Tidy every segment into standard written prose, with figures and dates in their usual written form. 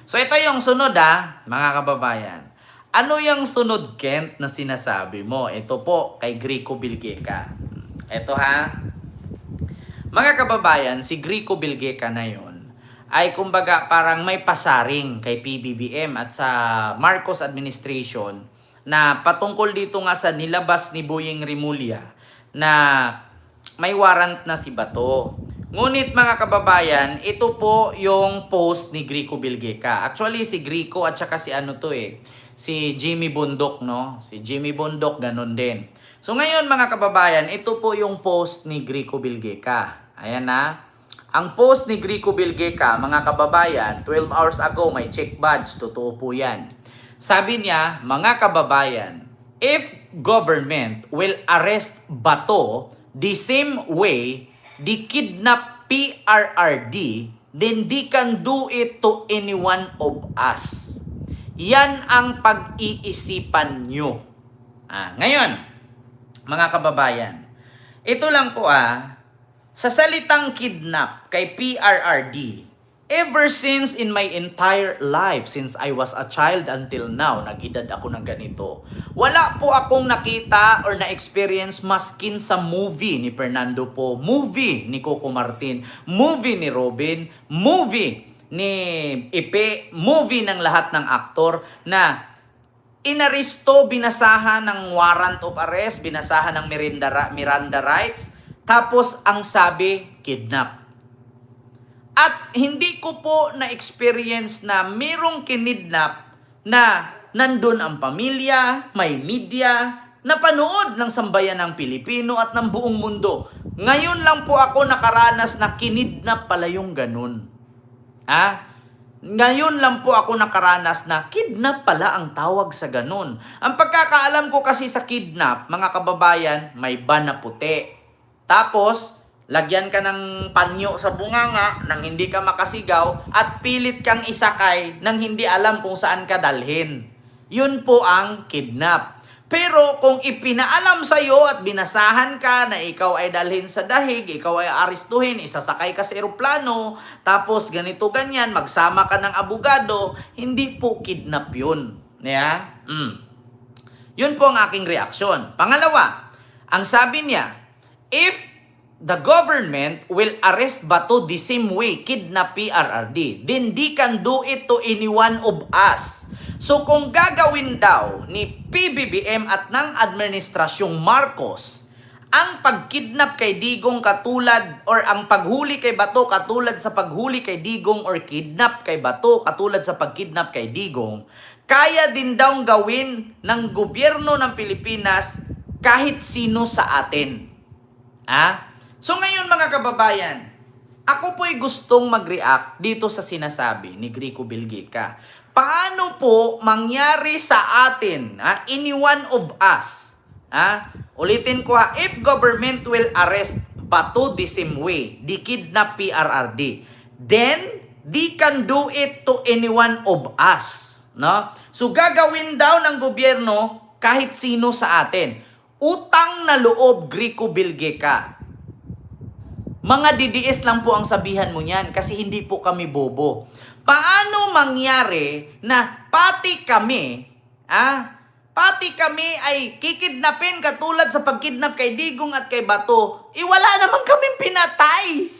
So ito yung sunod mga kababayan. Ano yung sunod, Kent, na sinasabi mo? Ito po, kay Grico Bilgeca. Ito mga kababayan, si Grico Bilgeca na yun ay kumbaga parang may pasaring kay PBBM at sa Marcos administration na patungkol dito nga sa nilabas ni Boyeng Rimulya na may warrant na si Bato. Ngunit mga kababayan, ito po yung post ni Grico Bilgeca. Actually si Grico at saka si si Jimmy Bundok, no? Si Jimmy Bundok ganun din. So ngayon mga kababayan, ito po yung post ni Grico Bilgeca. Ayan na. Ang post ni Grico Bilgeca, mga kababayan, 12 hours ago may check badge, totoo po yan. Sabi niya, mga kababayan, if government will arrest Bato the same way they kidnap PRRD, then they can do it to any one of us. Yan ang pag-iisipan nyo. Ngayon, mga kababayan, ito lang po sa salitang kidnap kay PRRD, ever since in my entire life, since I was a child until now, nag-edad ako ng ganito, wala po akong nakita or na-experience maskin sa movie ni Fernando Po, movie ni Coco Martin, movie ni Robin, movie ni Ipe, movie ng lahat ng aktor na inaresto, binasahan ng warrant of arrest, binasahan ng Miranda rights, tapos ang sabi, kidnap. At hindi ko po na-experience na mayroong kinidnap na nandun ang pamilya, may media, napanood ng sambayan ng Pilipino at ng buong mundo. Ngayon lang po ako nakaranas na kinidnap pala yung ganun. Ngayon lang po ako nakaranas na kidnap pala ang tawag sa ganun. Ang pagkakaalam ko kasi sa kidnap, mga kababayan, may ban na puti. Tapos, lagyan ka ng panyo sa bunganga nang hindi ka makasigaw at pilit kang isakay nang hindi alam kung saan ka dalhin. Yun po ang kidnap. Pero kung ipinaalam sa iyo at binasahan ka na ikaw ay dalhin sa dahig, ikaw ay arestuhin, isasakay ka sa eroplano, tapos ganito ganyan, magsama ka ng abogado, hindi po kidnap yun. Yun po ang aking reaksyon. Pangalawa, ang sabi niya, if the government will arrest Bato the same way kidnap PRRD, then they can do it to any one of us. So kung gagawin daw ni PBBM at ng administrasyong Marcos ang pagkidnap kay Digong katulad or ang paghuli kay Bato katulad sa paghuli kay Digong or kidnap kay Bato katulad sa pagkidnap kay Digong, kaya din daw gawin ng gobyerno ng Pilipinas kahit sino sa atin. So ngayon mga kababayan, ako po'y gustong mag-react dito sa sinasabi ni Grico Bilgeca. Paano po mangyari sa atin, any one of us? Ulitin ko if government will arrest Bato the same way, di kidnap PRRD, then they can do it to any one of us. No? So gagawin daw ng gobyerno kahit sino sa atin. Utang na loob, Grico Bilgeca. Mga DDS lang po ang sabihan mo niyan kasi hindi po kami bobo. Paano mangyari na pati kami ay kikidnapin katulad sa pagkidnap kay Digong at kay Bato, wala naman kaming pinatay.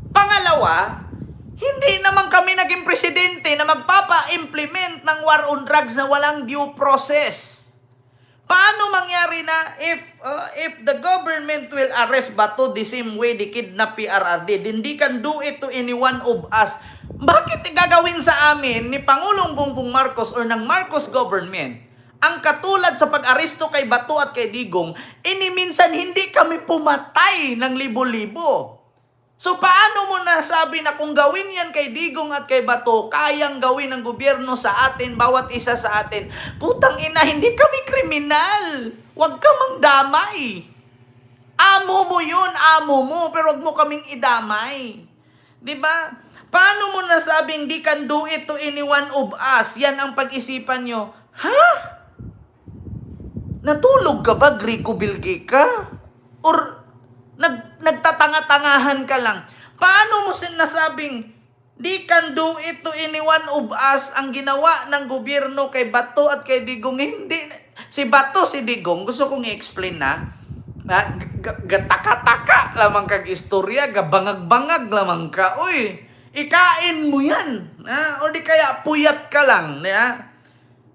Pangalawa, hindi naman kami naging presidente na magpapa-implement ng war on drugs na walang due process. Paano mangyari na if the government will arrest Bato the same way they kidnap PRRD, then they can do it to any one of us? Bakit gagawin sa amin ni Pangulong Bongbong Marcos or ng Marcos government ang katulad sa pag-aresto kay Bato at kay Digong, minsan hindi kami pumatay ng libo-libo? So paano mo nasabi na kung gawin yan kay Digong at kay Bato, kayang gawin ng gobyerno sa atin, bawat isa sa atin? Putang ina, hindi kami kriminal. Huwag ka mangdamay. Amo mo yun, amo mo, pero huwag mo kaming idamay. Diba? Paano mo nasabing di can do it to any one of us? Yan ang pag-isipan nyo. Natulog ka ba, Grico Bilgeca? Or nagtatanga-tangahan ka lang? Paano mo sinasabing Di can do it to anyone of us ang ginawa ng gobyerno kay Bato at kay Digong. Hindi. Si Bato, si Digong, gusto kong i-explain na gataka-taka lamang kag istorya, gabangag-bangag lamang ka. Uy, ikain mo yan. O di kaya puyat ka lang.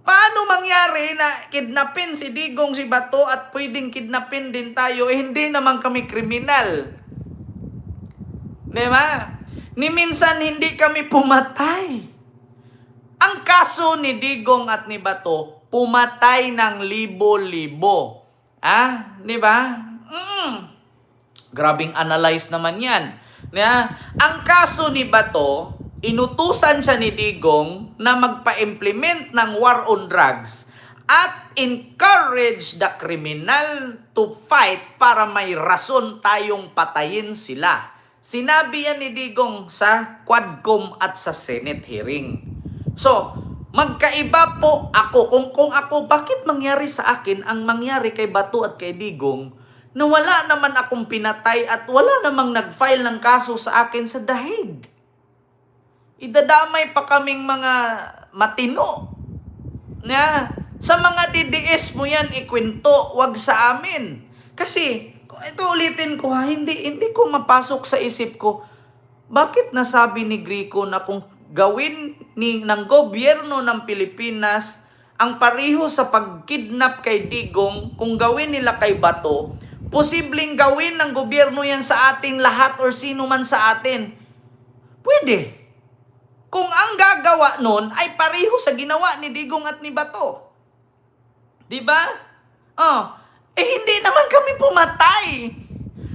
Paano mangyari na kidnapin si Digong, si Bato at pwedeng kidnapin din tayo? Hindi naman kami kriminal. Diba? Ni minsan hindi kami pumatay. Ang kaso ni Digong at ni Bato, pumatay ng libo-libo. Di ba? Grabing analyze naman yan. Ang kaso ni Bato, inutusan siya ni Digong na magpa-implement ng war on drugs at encourage the criminal to fight para may rason tayong patayin sila. Sinabi yan ni Digong sa Quadcom at sa Senate hearing. So, magkaiba po ako. Kung ako, bakit mangyari sa akin ang mangyari kay Bato at kay Digong na wala naman akong pinatay at wala namang nag-file ng kaso sa akin sa dahig? Idadamay pa kaming mga matino. Sa mga DDS mo yan ikwento, wag sa amin. Kasi, ito ulitin ko hindi ko mapasok sa isip ko, bakit nasabi ni Grico na kung gawin ng gobyerno ng Pilipinas ang pareho sa pagkidnap kay Digong, kung gawin nila kay Bato, posibleng gawin ng gobyerno yan sa ating lahat or sino man sa atin. Pwede. Kung ang gagawa nun ay pareho sa ginawa ni Digong at ni Bato. Diba? Hindi naman kami pumatay.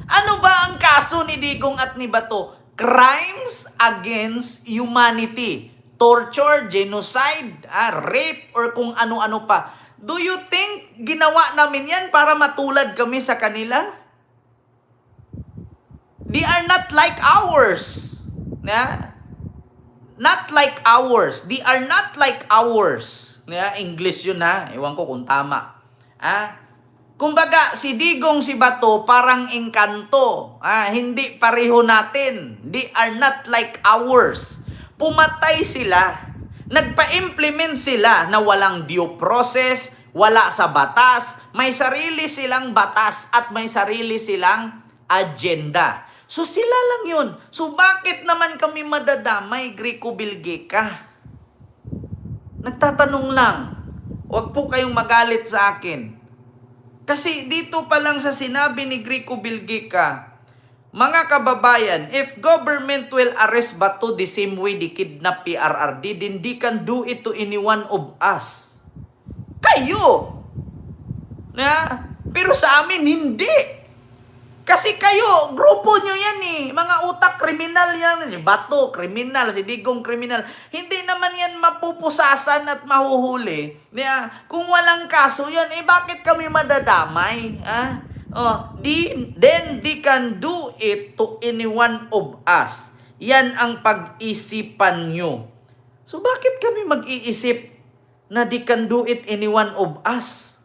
Ano ba ang kaso ni Digong at ni Bato? Crimes against humanity. Torture, genocide, rape, or kung ano-ano pa. Do you think ginawa namin yan para matulad kami sa kanila? They are not like ours. Not like ours. They are not like ours. English yun Ewan ko kung tama. Kumbaga, si Digong, si Bato, parang engkanto. Hindi pareho natin. They are not like ours. Pumatay sila. Nagpa-implement sila na walang due process, wala sa batas, may sarili silang batas at may sarili silang agenda. So sila lang yun. So bakit naman kami madadamay, Grico Bilgeca? Nagtatanong lang. Huwag po kayong magalit sa akin. Kasi dito pa lang sa sinabi ni Grico Bilgeca, mga kababayan, if government will arrest Bato the same way they kidnap PRRD, then they can do it to any one of us. Kayo! Pero sa amin, hindi. Kasi kayo, grupo nyo yan Mga utak kriminal yan. Si Bato, kriminal. Si Digong, kriminal. Hindi naman yan mapupusasan at mahuhuli. Kung walang kaso yan, bakit kami madadamay? Then they can do it to any one of us. Yan ang pag-isipan nyo. So bakit kami mag-iisip na they can do it any one of us?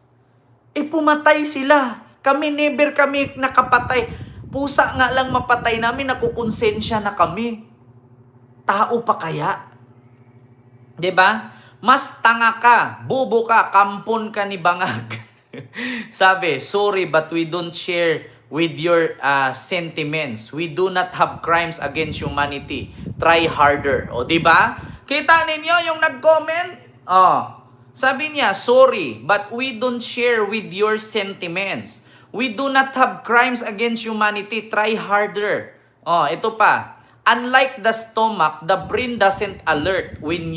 Pumatay sila. Kami never kami nakapatay. Pusa nga lang mapatay namin, nakukonsensya na kami. Tao pa kaya? 'Di ba? Mas tanga ka, bobo ka, kampon ka ni bangag. Sabi, sorry but we don't share with your sentiments. We do not have crimes against humanity. Try harder. O 'di ba? Kita ninyo yung nag-comment? Sabi niya, sorry but we don't share with your sentiments. We do not have crimes against humanity. Try harder. Ito pa. Unlike the stomach, the brain doesn't alert when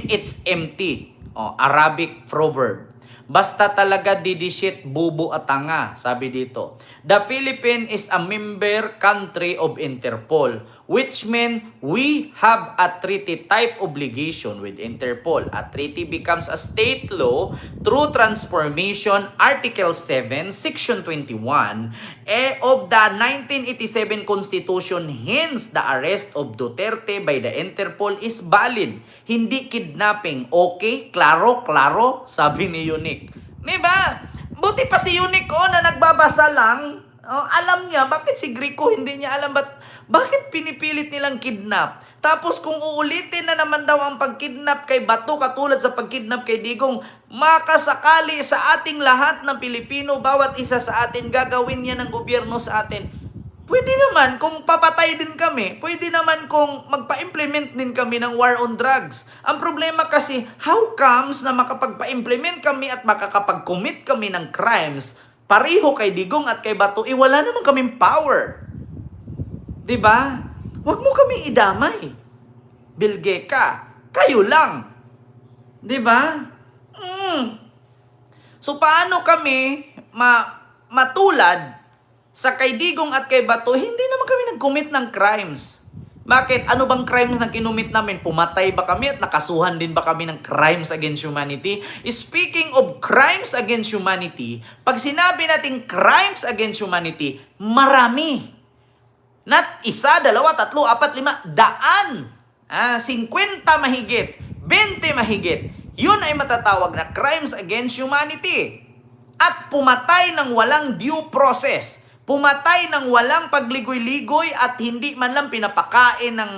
it's empty. Arabic proverb. Basta talaga didishit, bubo at tanga, sabi dito. The Philippines is a member country of Interpol, which means we have a treaty type obligation with Interpol. A treaty becomes a state law through transformation, Article 7, Section 21 of the 1987 Constitution. Hence, the arrest of Duterte by the Interpol is valid. Hindi kidnapping. Okay? Klaro? Klaro? Sabi ni Unique. Diba? Buti pa si Unique na nagbabasa lang. Oh, alam niya, bakit si Grico hindi niya alam, bakit pinipilit nilang kidnap? Tapos kung uulitin na naman daw ang pagkidnap kay Bato katulad sa pagkidnap kay Digong, makasakali sa ating lahat ng Pilipino, bawat isa sa atin, gagawin niya ng gobyerno sa atin. Pwede naman kung papatay din kami, pwede naman kung magpa-implement din kami ng war on drugs. Ang problema kasi, how comes na makapagpa-implement kami at makakapag-commit kami ng crimes, pareho kay Digong at kay Bato, wala naman kaming power. 'Di ba? Huwag mo kaming idamay. Bilge ka. Kayo lang. 'Di ba? So paano kami matulad sa kay Digong at kay Bato? Hindi naman kami nag-commit ng crimes. Bakit? Ano bang crimes na kinumit namin? Pumatay ba kami at nakasuhan din ba kami ng crimes against humanity? Speaking of crimes against humanity, pag sinabi natin crimes against humanity, marami. Not isa, dalawa, tatlo, apat, lima, daan. 50 mahigit, 20 mahigit. Yun ay matatawag na crimes against humanity. At pumatay ng walang due process. Pumatay ng walang pagligoy-ligoy at hindi man lang pinapakain ng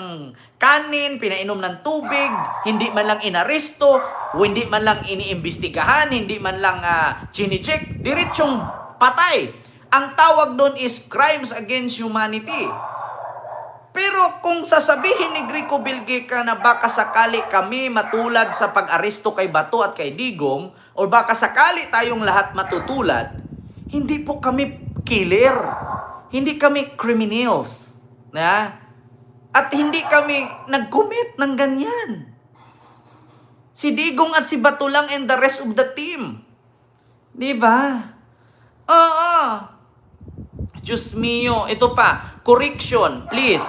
kanin, pinainom ng tubig, hindi man lang inaresto, hindi man lang iniimbestigahan, hindi man lang chine-check, diretsong patay. Ang tawag doon is crimes against humanity. Pero kung sasabihin ni Grico Bilgeca na baka sakali kami matulad sa pag-aresto kay Bato at kay Digong, o baka sakali tayong lahat matutulad, hindi po kami killer. Hindi kami criminals. At hindi kami nag-commit ng ganyan. Si Digong at si Bato lang and the rest of the team. Diba? Oo. Diyos mio. Ito pa. Correction, please.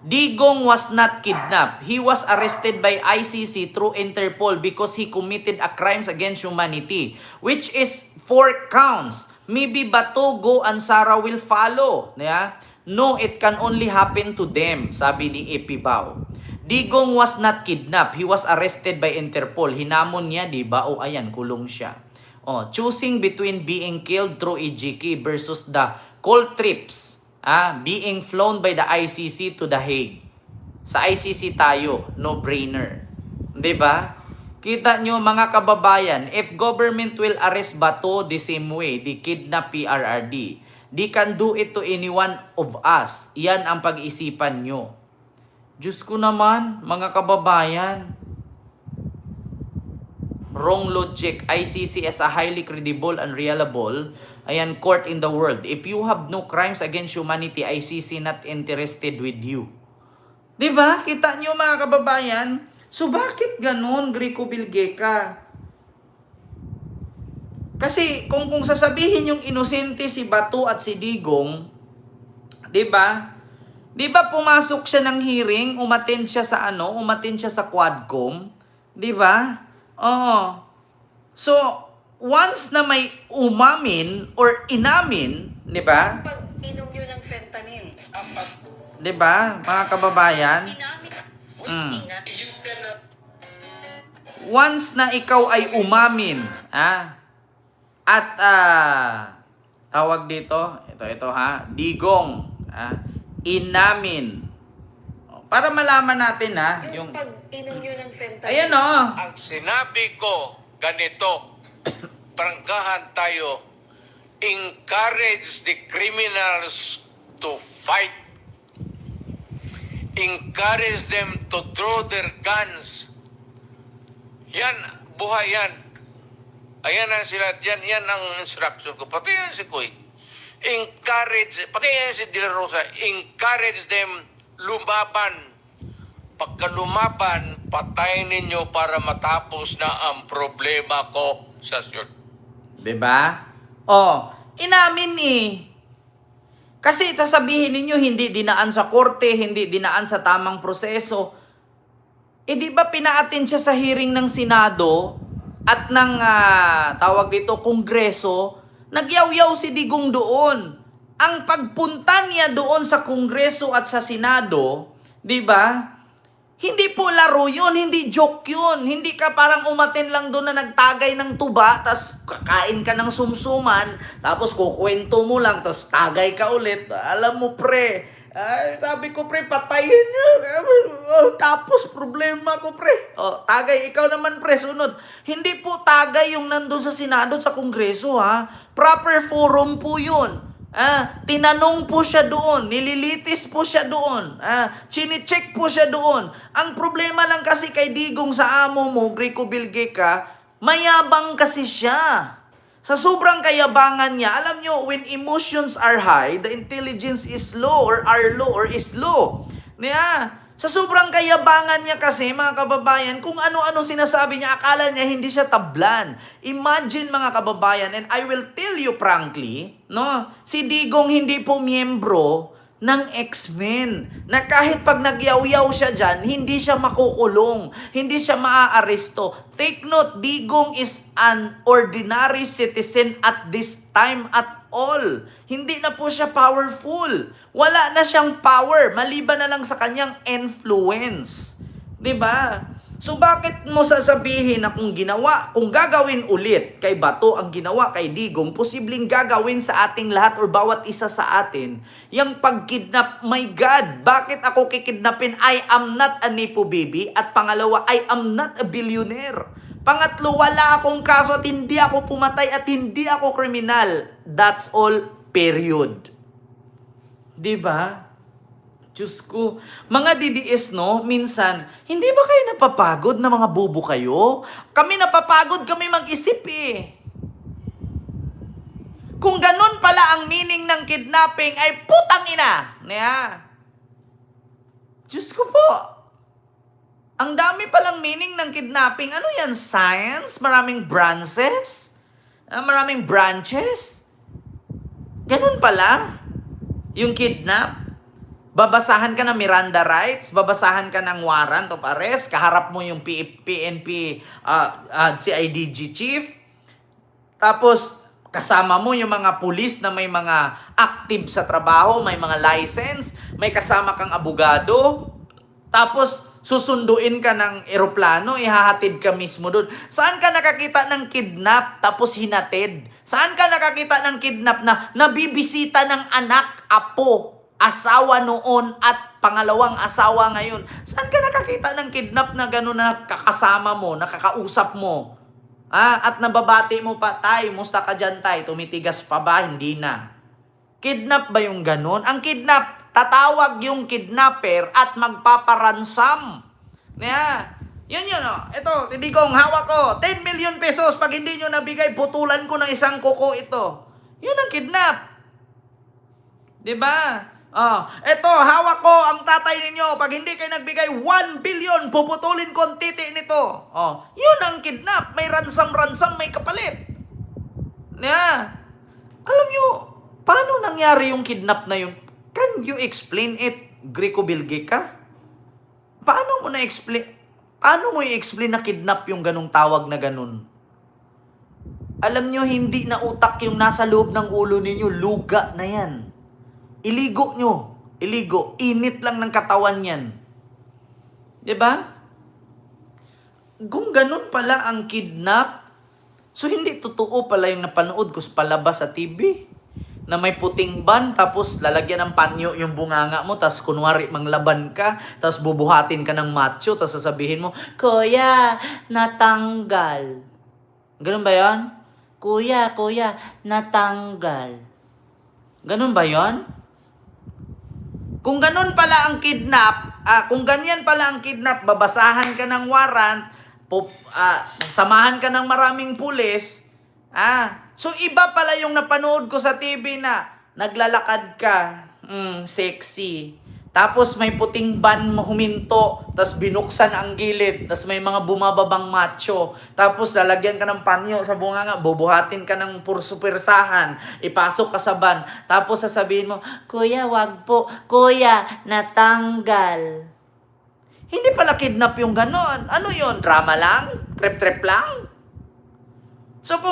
Digong was not kidnapped. He was arrested by ICC through Interpol because he committed a crimes against humanity, which is 4 counts. Maybe Bato, Go, and Sara will follow. Yeah? No, it can only happen to them, sabi ni Epibao. Digong was not kidnapped. He was arrested by Interpol. Hinamon niya, di ba? O ayan, kulong siya. Choosing between being killed through EJK versus the cold trips being flown by the ICC to The Hague. Sa ICC tayo, no-brainer. Di ba? Kita nyo mga kababayan, if government will arrest Bato the same way, they kidnap PRRD, they can do it to any one of us. Yan ang pag-isipan nyo. Diyos ko naman, mga kababayan. Wrong logic. ICC is a highly credible and reliable court in the world. If you have no crimes against humanity, ICC not interested with you. Diba? Kita nyo mga kababayan? So bakit ganun, Grico Bilgeca? Kasi kung sasabihin yung inosente si Bato at si Digong, 'di ba? 'Di ba pumasok siya ng hearing, umattend siya sa Quadcom, 'di ba? Oo. So once na may umamin or inamin, 'di ba? Pag inom nyo ng fentanyl, 'Di ba, mga kababayan? Once na ikaw ay umamin, at tawag dito, ito Digong, inamin. Para malaman natin yung pag inom nyo ng fentanyl. Ayan Ang sinabi ko, ganito, prangkahan tayo, encourage the criminals to fight. Encourage them to draw their guns. Yan, buhay yan. Ayan ang sila, yan ang instruction ko. Pati yan si Kuy. Encourage, pati yan si De La Rosa, encourage them lumaban. Pagka lumaban, patayin ninyo para matapos na ang problema ko sa siyot. Diba? Inamin Kasi sasabihin ninyo, hindi dinaan sa korte, hindi dinaan sa tamang proseso. Di ba pinaatin siya sa hearing ng Senado at ng, tawag dito, Kongreso, nagyaw-yaw si Digong doon. Ang pagpunta niya doon sa Kongreso at sa Senado, di ba, Hindi po laro yun, hindi joke yun. Hindi ka parang umaten lang doon na nagtagay ng tuba, tas kakain ka ng sumsuman, tapos kukwento mo lang, tas tagay ka ulit. Alam mo pre, ay, sabi ko pre, patayin nyo. Tapos problema ko pre. Tagay, ikaw naman pre, sunod. Hindi po tagay yung nandun sa Senado, sa Kongreso ha. Proper forum po yun. Tinanong po siya doon, nililitis po siya doon, chine-check po siya doon. Ang problema lang kasi kay Digong sa amo mo, Greco Bilgeca, mayabang kasi siya. Sa sobrang kayabangan niya, alam nyo, when emotions are high, the intelligence is low or are low or is low. Sa sobrang kayabangan niya kasi, mga kababayan, kung ano-ano sinasabi niya, akala niya hindi siya tablan. Imagine mga kababayan, and I will tell you frankly, no, si Digong hindi po miyembro ng X-Men. Na kahit pag nagyaw-yaw siya dyan, hindi siya makukulong, hindi siya maaaresto. Take note, Digong is an ordinary citizen at this time at all. Hindi na po siya powerful. Wala na siyang power, maliban na lang sa kanyang influence. 'Di ba? So bakit mo sasabihin na kung gagawin ulit kay Bato ang ginawa kay Digong, posibleng gagawin sa ating lahat or bawat isa sa atin, yung pagkidnap, my God, bakit ako kikidnapin? I am not a Nepo baby. At pangalawa, I am not a billionaire. Pangatlo, wala akong kaso at hindi ako pumatay at hindi ako kriminal. That's all, period. Diba? Diyos ko. Mga DDS, no? Minsan, hindi ba kayo napapagod na mga bubo kayo? Kami napapagod, kami mag-isip eh. Kung ganun pala ang meaning ng kidnapping, ay putang ina. Diyos ko po. Ang dami palang meaning ng kidnapping. Ano yan? Science? Maraming branches? Maraming branches? Ganun pala? Yung kidnap? Babasahan ka ng Miranda rights, babasahan ka ng warrant of arrest, kaharap mo yung PNP CIDG chief, tapos kasama mo yung mga pulis na may mga active sa trabaho, may mga license, may kasama kang abogado, tapos susunduin ka ng eroplano, ihahatid ka mismo doon. Saan ka nakakita ng kidnap tapos hinatid? Saan ka nakakita ng kidnap na nabibisita ng anak, apo, asawa noon at pangalawang asawa ngayon? Saan ka nakakita ng kidnap na gano'n na kakasama mo, nakakausap mo? At nababati mo pa, tay, musta ka dyan, tay? Tumitigas pa ba? Hindi na. Kidnap ba yung gano'n? Ang kidnap, tatawag yung kidnapper at magpaparansam. Yun yun, oh. Ito, si Digong, hawak ko, 10 million pesos. Pag hindi nyo nabigay, putulan ko ng isang kuko ito. Yun ang kidnap. Diba? Ito, hawak ko ang tatay ninyo. Pag hindi kayo nagbigay 1 billion, puputulin ko ang titi nito. Yun ang kidnap. May ransam-ransam, may kapalit. Alam nyo, paano nangyari yung kidnap na yun? Can you explain it, Greco Bilgeca? Paano mo na-explain? Paano mo i-explain na kidnap yung ganung tawag na ganun? Alam nyo, hindi na utak yung nasa loob ng ulo ninyo. Luga na yan. Iligo nyo. Iligo. Init lang ng katawan yan. Diba? Kung ganun pala ang kidnap, so hindi totoo pala yung napanood ko sa palabas sa TV. Na may puting ban, tapos lalagyan ng panyo yung bunganga mo, tapos kunwari manglaban ka, tapos bubuhatin ka ng macho, tapos sasabihin mo, Kuya, natanggal. Ganun ba yan? Kuya, natanggal. Ganun ba yan? Kung ganun pala ang kidnap, kung ganyan pala ang kidnap, babasahan ka ng warrant, samahan ka ng maraming pulis, so iba pala yung napanood ko sa TV na naglalakad ka, sexy. Tapos may puting ban huminto, tapos binuksan ang gilid, tapos may mga bumababang macho, tapos lalagyan ka ng panyo sa bunganga, bubuhatin ka ng pursupersahan, ipasok ka sa ban, tapos sasabihin mo, Kuya, wag po, Kuya, natanggal. Hindi pala kidnap yung ganon. Ano yon? Drama lang? Trip-trip lang? So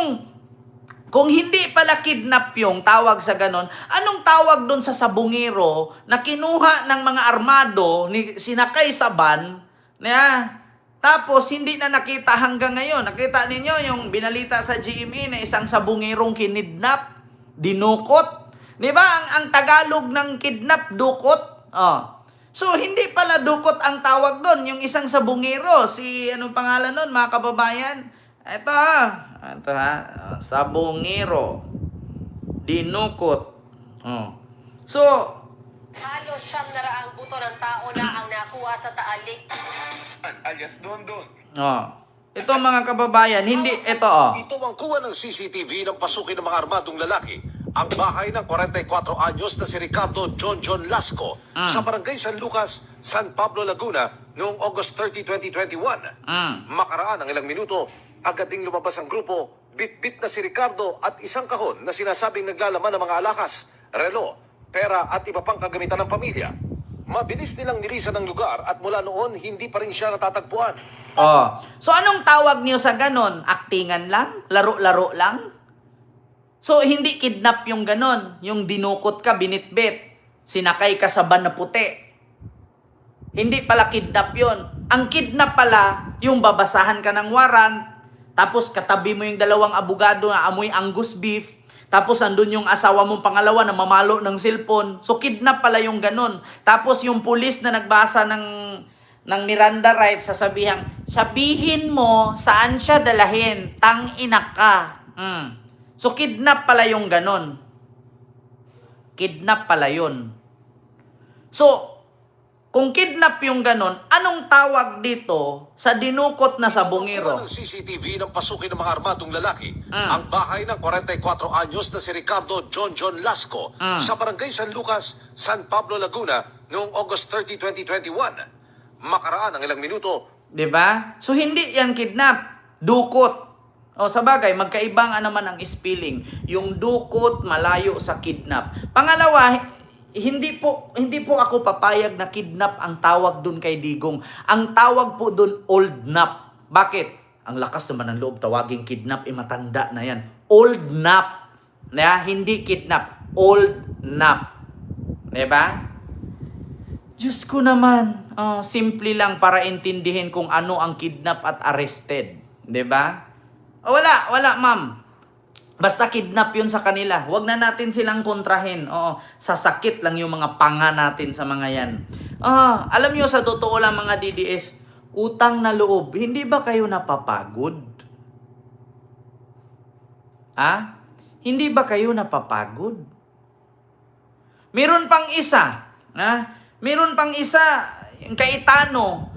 kung hindi pala kidnap yung tawag sa ganon, anong tawag doon sa sabungero na kinuha ng mga armado, sinakay sa van, Tapos, hindi na nakita hanggang ngayon. Nakita ninyo yung binalita sa GMA na isang sabungirong kinidnap, dinukot. Di ba? Ang Tagalog ng kidnap, dukot. So, hindi pala dukot ang tawag doon. Yung isang sabungero, anong pangalan doon, mga kababayan? Ito sabungero, dinukot. So, halos 700 buto ng tao na ang nakuha sa Taalik. alias Dondon. ito mga kababayan, ito Ito ang kuha ng CCTV ng pasukin ng mga armadong lalaki ang bahay ng 44 anyos na si Ricardo John Lasco sa barangay San Lucas, San Pablo, Laguna noong August 30, 2021. Makaraan ng ilang minuto, agad ding lumabas ang grupo, bit-bit na si Ricardo at isang kahon na sinasabing naglalaman ng mga alahas, relo, pera at iba pang kagamitan ng pamilya. Mabilis nilang nilisan ang lugar at mula noon hindi pa rin siya natatagpuan. So anong tawag niyo sa ganon? Aktingan lang? Laro-laro lang? So hindi kidnap yung ganon. Yung dinukot ka, binitbit. Sinakay ka sa van na puti. Hindi pala kidnap yon. Ang kidnap pala, yung babasahan ka ng warrant, tapos katabi mo yung dalawang abogado na amoy Angus beef, tapos andun yung asawa mong pangalawa na mamalo ng cellphone. So kidnap pala yung ganon. Tapos yung pulis na nagbasa ng Miranda rights, sabihin mo saan siya dalahin, tang-ina ka. So kidnap pala yung ganon. Kidnap pala yun. So, kung kidnap yung ganon, anong tawag dito sa dinukot na sabungero? Kuha ng CCTV ng pasukin ng mga armadong lalaki ang bahay ng 44 anyos na si Ricardo John Lasco sa barangay San Lucas, San Pablo, Laguna noong August 30, 2021. Makaraan ng ilang minuto. Diba? So, hindi yan kidnap. Dukot. Sa bagay, magkaibang naman ang spelling. Yung dukot, malayo sa kidnap. Pangalawa, hindi po ako papayag na kidnap ang tawag dun kay Digong. Ang tawag po dun, old nap. Bakit? Ang lakas naman ng loob, tawaging kidnap, matanda na yan. Old nap. Hindi kidnap. Old nap. Diba? Diyos ko naman, simple lang para intindihin kung ano ang kidnap at arrested. Diba? Wala ma'am. Basta kidnap yun sa kanila. Huwag na natin silang kontrahin. Sasakit lang yung mga panga natin sa mga yan. Alam nyo, sa totoo lang mga DDS, utang na loob, hindi ba kayo napapagod? Hindi ba kayo napapagod? Meron pang isa. Meron pang isa, yung Cayetano.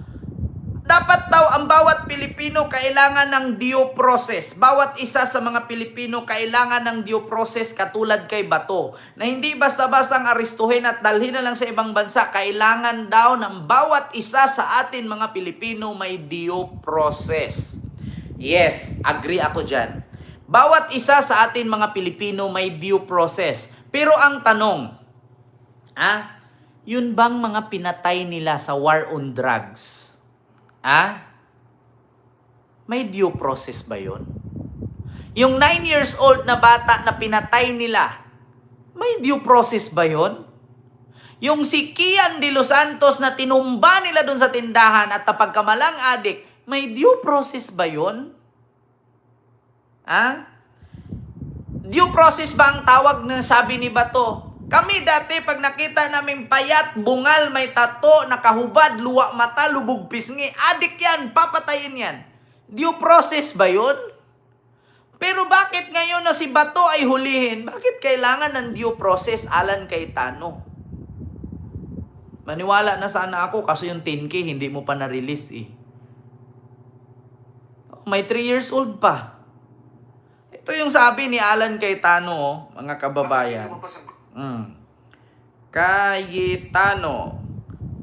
Dapat daw ang bawat Pilipino kailangan ng due process. Bawat isa sa mga Pilipino kailangan ng due process katulad kay Bato. Na hindi basta-bastang aristuhin at dalhin na lang sa ibang bansa. Kailangan daw ng bawat isa sa atin mga Pilipino may due process. Yes, agree ako dyan. Bawat isa sa atin mga Pilipino may due process. Pero ang tanong, yun bang mga pinatay nila sa war on drugs? May due process ba yun? Yung 9 years old na bata na pinatay nila, may due process ba yun? Yung si Kian de los Santos na tinumba nila dun sa tindahan at napagkamalang adik, may due process ba yun? Due process ba ang tawag ng sabi ni Bato? Kami dati pag nakita namin payat, bungal, may tato, nakahubad, luwa mata, lubog pisngi, adik yan, papatayin yan. Due process ba yun? Pero bakit ngayon na si Bato ay hulihin? Bakit kailangan ng due process, Alan Cayetano? Maniwala na sana ako kaso yung 10K hindi mo pa na-release May 3 years old pa. Ito yung sabi ni Alan Cayetano, mga kababayan. Cayetano,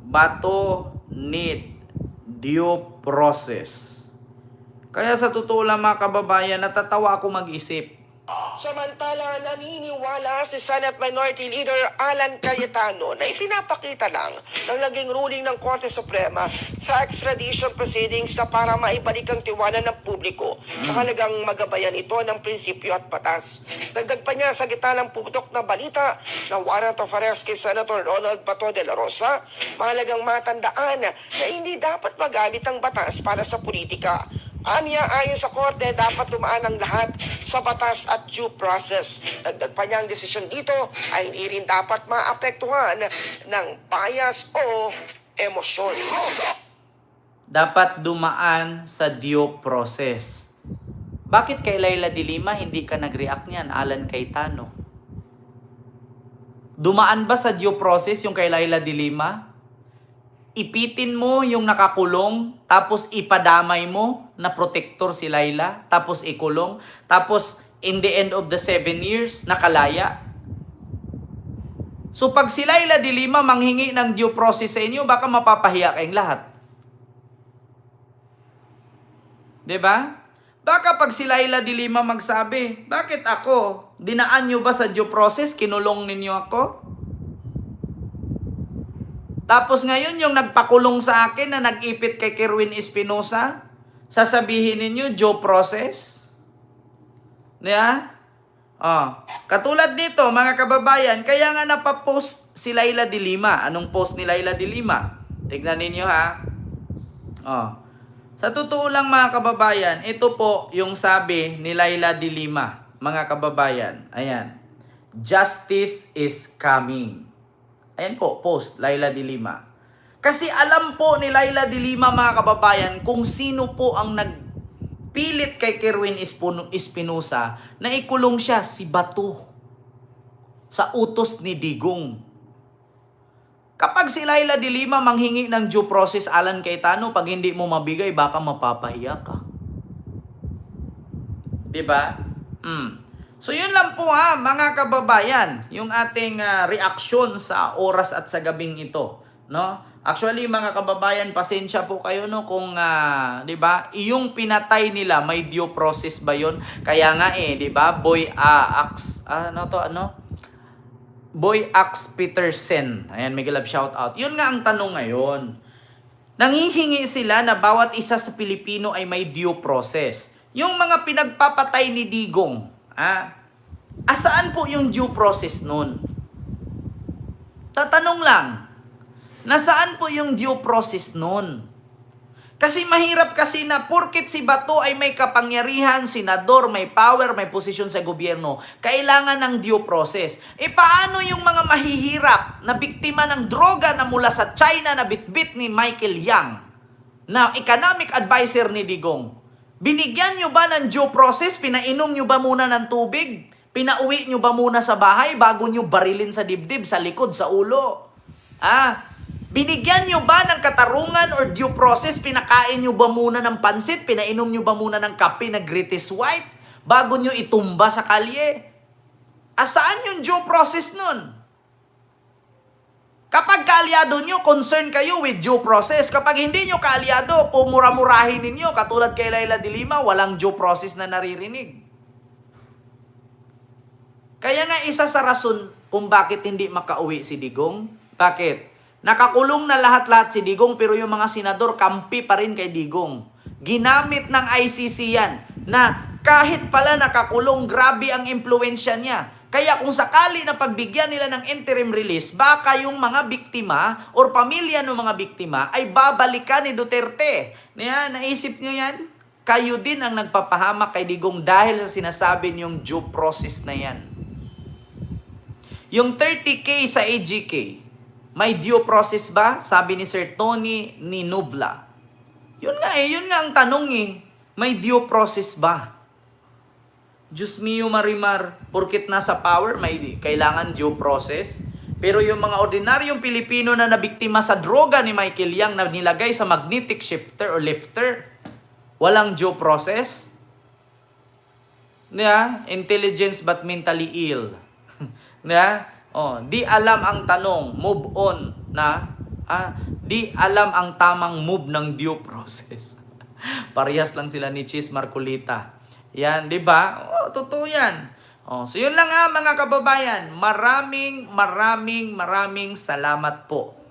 Bato need due process. Kaya sa totoo lang mga kababayan, natatawa ako mag-isip. Samantala, naniniwala si Senate Minority Leader Alan Cayetano na ipinapakita lang ng naging ruling ng Korte Suprema sa extradition proceedings na para maibalik ang tiwala ng publiko. Mahalagang magabayan ito ng prinsipyo at batas. Dagdag pa niya sa gitna ng puputok na balita na warrant of arrest kay Senator Ronald Bato de la Rosa, mahalagang matandaan na hindi dapat magamit ang batas para sa politika. Anya, ayon sa korte, dapat dumaan ang lahat sa batas at due process. Dagdag pa niya ang desisyon dito ay hindi rin dapat maapektuhan ng bias o emosyon. Dapat dumaan sa due process. Bakit kay Laila de Lima hindi ka nag-react niyan, Alan Cayetano? Dumaan ba sa due process yung kay Laila de Lima? Ipitin mo yung nakakulong, tapos ipadamay mo na protector si Laila, tapos ikulong, tapos in the end of the 7 years, nakalaya. So pag si Laila de Lima manghingi ng due process sa inyo, baka mapapahiya kayong lahat. 'Di ba? Baka pag si Laila de Lima magsabi, bakit ako? Dinaan nyo ba sa due process? Kinulong ninyo ako? Tapos ngayon yung nagpakulong sa akin na nag-ipit kay Kerwin Espinosa, sasabihin ninyo due process? Yeah? Katulad nito mga kababayan, kaya nga napapost si Laila de Lima. Anong post ni Laila de Lima? Tignan ninyo ha. Sa totoo lang mga kababayan, ito po yung sabi ni Laila de Lima. Mga kababayan, ayan. Justice is coming. Ayan po, post, Laila de Lima. Kasi alam po ni Laila de Lima, mga kababayan, kung sino po ang nagpilit kay Kerwin Espinosa na ikulong siya, si Bato. Sa utos ni Digong. Kapag si Laila de Lima manghingi ng due process, Alan Cayetano, pag hindi mo mabigay, baka mapapahiya ka. Diba? So yun lang po ha, mga kababayan, yung ating reaksyon sa oras at sa gabing ito, no? Actually mga kababayan, pasensya po kayo no kung 'di ba, iyong pinatay nila may due process ba 'yon? Kaya nga 'di ba, Boy Axe Petersen. Ayan, Miguel Love shout out. Yun nga ang tanong ngayon. Nanghihingi sila na bawat isa sa Pilipino ay may due process. Yung mga pinagpapatay ni Digong, asaan po yung due process nun? Tatanong lang, nasaan po yung due process nun? Kasi mahirap kasi na porket si Bato ay may kapangyarihan, senador, may power, may posisyon sa gobyerno, kailangan ng due process. Paano yung mga mahihirap na biktima ng droga na mula sa China na bitbit ni Michael Yang, na economic advisor ni Digong? Binigyan nyo ba ng due process? Pinainom nyo ba muna ng tubig? Pinauwi nyo ba muna sa bahay bago nyo barilin sa dibdib, sa likod, sa ulo? Binigyan nyo ba ng katarungan or due process? Pinakain nyo ba muna ng pansit? Pinainom nyo ba muna ng kape na Greatest White bago nyo itumba sa kalye? Asaan yung due process nun? Kapag kaalyado nyo, concern kayo with due process. Kapag hindi nyo kaalyado, pumura-murahin ninyo. Katulad kay Laila de Lima, walang due process na naririnig. Kaya nga isa sa rason kung bakit hindi makauwi si Digong. Bakit? Nakakulong na lahat-lahat si Digong pero yung mga senador kampi pa rin kay Digong. Ginamit ng ICC yan na kahit pala nakakulong, grabe ang impluensya niya. Kaya kung sakali na pagbigyan nila ng interim release, baka yung mga biktima or pamilya ng mga biktima ay babalikan ni Duterte. Naisip nyo yan? Kayo din ang nagpapahamak kay Digong dahil sa sinasabi niyong due process na yan. Yung 30K sa AGK, may due process ba? Sabi ni Sir Tony Ninubla. Yun nga ang tanong May due process ba? Diyos mio Marimar, porkit nasa power, may kailangan due process. Pero yung mga ordinaryong Pilipino na nabiktima sa droga ni Michael Yang na nilagay sa magnetic shifter o lifter, walang due process? Intelligence but mentally ill. Di alam ang tanong, move on na. Di alam ang tamang move ng due process. Parehas lang sila ni Chis Marcolita. Yan, di ba? Oh, totoo yan. Oh, so yun lang mga kababayan. Maraming salamat po